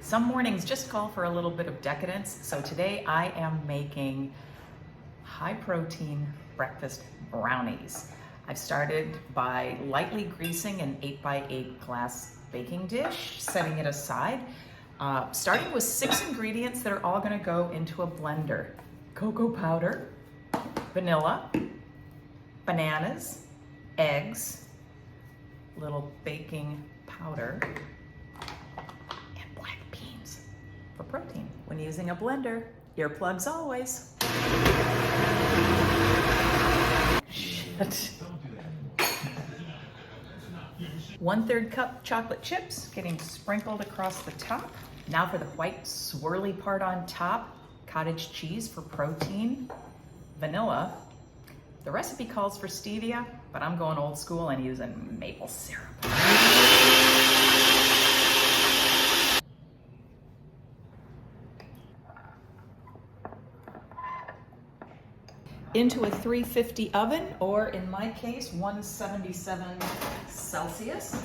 Some mornings just call for a little bit of decadence, so today I am making high protein breakfast brownies. I've started by lightly greasing an 8x8 glass baking dish, setting it aside, starting with 6 ingredients that are all gonna go into a blender. Cocoa powder, vanilla, bananas, eggs, little baking powder, and black beans for protein. When using a blender, earplugs always. Shit. 1/3 cup chocolate chips getting sprinkled across the top. Now for the white swirly part on top, cottage cheese for protein, vanilla. The recipe calls for stevia, but I'm going old school and using maple syrup. Into a 350 oven, or in my case, 177 Celsius,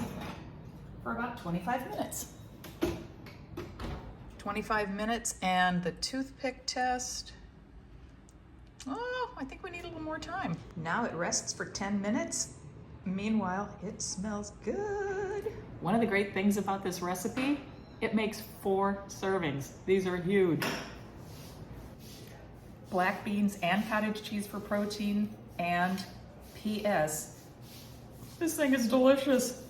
for about 25 minutes. 25 minutes, and the toothpick test, oh, I think we need a little more time. Now it rests for 10 minutes. Meanwhile, it smells good. One of the great things about this recipe, it makes 4 servings. These are huge. Black beans and cottage cheese for protein, and P.S. this thing is delicious.